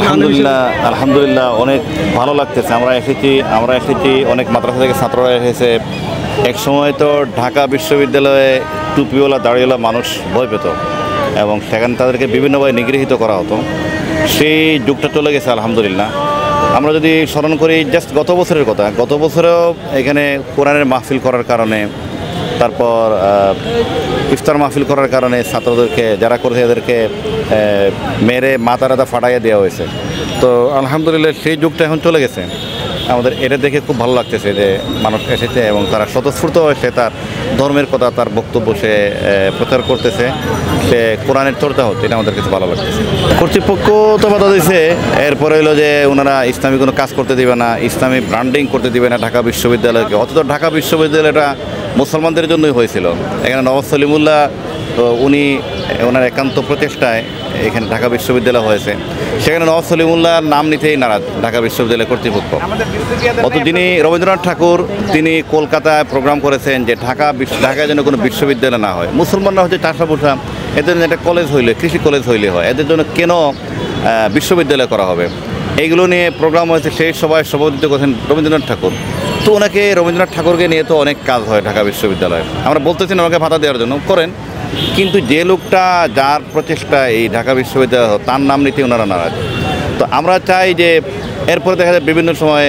আলহামদুলিল্লাহ অনেক ভালো লাগতেছে। আমরা এসেছি অনেক মাদ্রাসা থেকে ছাত্ররা এসেছে। এক সময় তো ঢাকা বিশ্ববিদ্যালয়ে টুপিওয়ালা দাড়িওয়ালা মানুষ ভয় পেত এবং সেখানে তাদেরকে বিভিন্নভাবে নিগৃহীত করা হতো। সেই যুগটা চলে গেছে আলহামদুলিল্লাহ। আমরা যদি স্মরণ করি জাস্ট গত বছরের কথা, গত বছরেও এখানে কোরআনের মাহফিল করার কারণে, তারপর ইফতার মাহফিল করার কারণে ছাত্রদেরকে যারা করেছে এদেরকে মেরে মাথা ফাটাইয়া দেওয়া হয়েছে। তো আলহামদুলিল্লাহ সেই যুগটা এখন চলে গেছে। আমাদের এটা দেখে খুব ভালো লাগতেছে যে মানুষ এসেছে এবং তারা স্বতঃস্ফূর্ত হয়েছে তার ধর্মের কথা, তার বক্তব্য সে প্রচার করতেছে, সে কোরআনের চর্চা হচ্ছে। এটা আমাদের কাছে ভালো লাগতেছে। কর্তৃপক্ষ তো বাধা দিয়েছে, এরপরে হলো যে ওনারা ইসলামী কোনো কাজ করতে দিবে না, ইসলামী ব্র্যান্ডিং করতে দিবে না ঢাকা বিশ্ববিদ্যালয়কে। অথচ ঢাকা বিশ্ববিদ্যালয়টা মুসলমানদের জন্যই হয়েছিল। এখানে নওয়াজ সলিমুল্লাহ উনি ওনার একান্ত প্রচেষ্টায় এখানে ঢাকা বিশ্ববিদ্যালয় হয়েছে। সেখানে নওয়াজ সলিমুল্লাহর নাম নিতেই নারাজ ঢাকা বিশ্ববিদ্যালয় কর্তৃপক্ষ। যিনি রবীন্দ্রনাথ ঠাকুর তিনি কলকাতায় প্রোগ্রাম করেছেন যে ঢাকায় যেন কোনো বিশ্ববিদ্যালয় না হয়। মুসলমানরা হচ্ছে চাষা পোষা, এদের জন্য একটা কলেজ হইলে, কৃষি কলেজ হইলে হয়, এদের জন্য কেন বিশ্ববিদ্যালয় করা হবে? এইগুলো নিয়ে প্রোগ্রাম হয়েছে। সেই সভায় সভাপতিত্ব করেছেন রবীন্দ্রনাথ ঠাকুর। তো ওনাকে রবীন্দ্রনাথ ঠাকুরকে নিয়ে তো অনেক কাজ হয় ঢাকা বিশ্ববিদ্যালয়ে। আমরা বলতেছি না ওনাকে ভাতা দেওয়ার জন্য, করেন, কিন্তু যে লোকটা যার প্রচেষ্টা এই ঢাকা বিশ্ববিদ্যালয় তার নাম নিতে ওনারা নারাজ। তো আমরা চাই যে এরপরে দেখা যায় বিভিন্ন সময়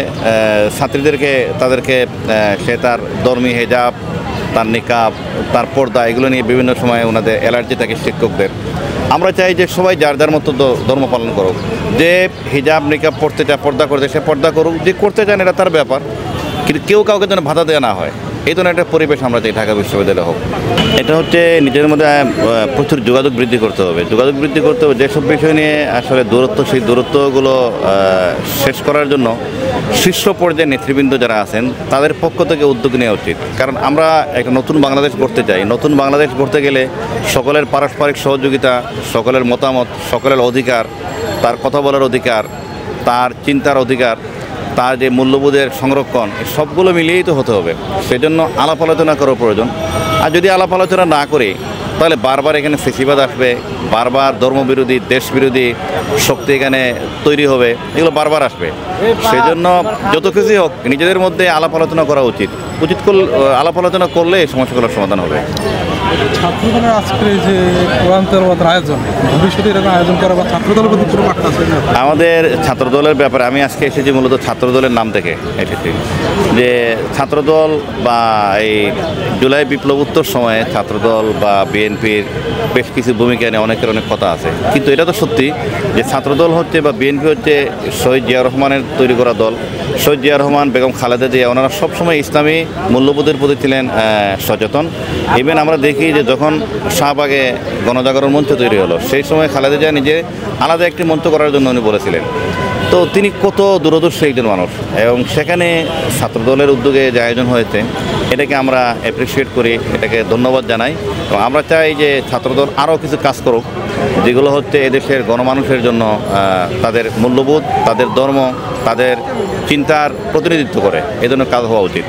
ছাত্রীদেরকে তাদেরকে সে তার ধর্মী হেজাব, তার নিকাব, তার পর্দা, এগুলো নিয়ে বিভিন্ন সময় ওনাদের অ্যালার্জি থাকে শিক্ষকদের। আমরা চাই যে সবাই যার যার মতো ধর্ম পালন করুক। যে হিজাব নিকাব পড়তে চায়, পর্দা করতে, সে পর্দা করুক। যে করতে চান এটা তার ব্যাপার, কিন্তু কেউ কাউকে যেন বাধা দেওয়া না হয়, এই ধরনের একটা পরিবেশ আমরা চাই ঢাকা বিশ্ববিদ্যালয় হোক। এটা হচ্ছে নিজের মধ্যে প্রচুর যোগাযোগ বৃদ্ধি করতে হবে। যেসব বিষয় নিয়ে আসলে দূরত্ব, সেই দূরত্বগুলো শেষ করার জন্য শীর্ষ পর্যায়ে নেতৃবৃন্দ যারা আছেন তাদের পক্ষ থেকে উদ্যোগ নেওয়া উচিত। কারণ আমরা একটা নতুন বাংলাদেশ গড়তে চাই। নতুন বাংলাদেশ গড়তে গেলে সকলের পারস্পরিক সহযোগিতা, সকলের মতামত, সকলের অধিকার, তার কথা বলার অধিকার, তার চিন্তার অধিকার, তার যে মূল্যবোধের সংরক্ষণ, সবগুলো মিলিয়েই তো হতে হবে। সেজন্য আলাপ আলোচনা করার প্রয়োজন। আর যদি আলাপ আলোচনা না করি তাহলে বারবার এখানে ফেসিবাদ আসবে, বারবার ধর্মবিরোধী, দেশবিরোধী শক্তি এখানে তৈরি হবে, এগুলো বারবার আসবে। সেজন্য যত কিছুই হোক নিজেদের মধ্যে আলাপ আলোচনা করা উচিত। আলাপ আলোচনা করলে এই সমস্যাগুলোর সমাধান হবে। ছাত্রদলের আজকের যে কোরআন তেলাওয়াতের আয়োজন, ভবিষ্যতে এরকম আয়োজন করা বা ছাত্রদলের প্রতি কোনো বার্তা আছে? আমাদের ছাত্রদলের ব্যাপারে আমি আজকে এসেছি মূলত ছাত্রদলের নাম থেকে এসেছি। যে ছাত্রদল বা এই জুলাই বিপ্লবোত্তর সময়ে ছাত্রদল বা বিএনপির বেশ কিছু ভূমিকা নিয়ে অনেকের অনেক কথা আছে, কিন্তু এটা তো সত্যি যে ছাত্রদল হচ্ছে বা বিএনপি হচ্ছে শহীদ জিয়া রহমানের তৈরি করা দল। শহীদ জিয়া রহমান, বেগম খালেদা জিয়া, ওনারা সবসময় ইসলামী মূল্যবোধের প্রতি ছিলেন সচেতন। ইভেন আমরা দেখি যে যখন শাহবাগে গণজাগরণ মঞ্চ তৈরি হলো, সেই সময় খালেদা জিয়া নিজে আলাদা একটি মঞ্চ করার জন্য উনি বলেছিলেন। তো তিনি কত দূরদর্শী একজন মানুষ, এবং সেখানে ছাত্রদলের উদ্যোগে যে আয়োজন হয়েছে এটাকে আমরা অ্যাপ্রিসিয়েট করি, এটাকে ধন্যবাদ জানাই। এবং আমরা চাই যে ছাত্রদল আরও কিছু কাজ করুক যেগুলো হচ্ছে এদেশের গণমানুষের জন্য তাদের মূল্যবোধ, তাদের ধর্ম, তাদের চিন্তার প্রতিনিধিত্ব করে। এই জন্য কাজ হওয়া উচিত।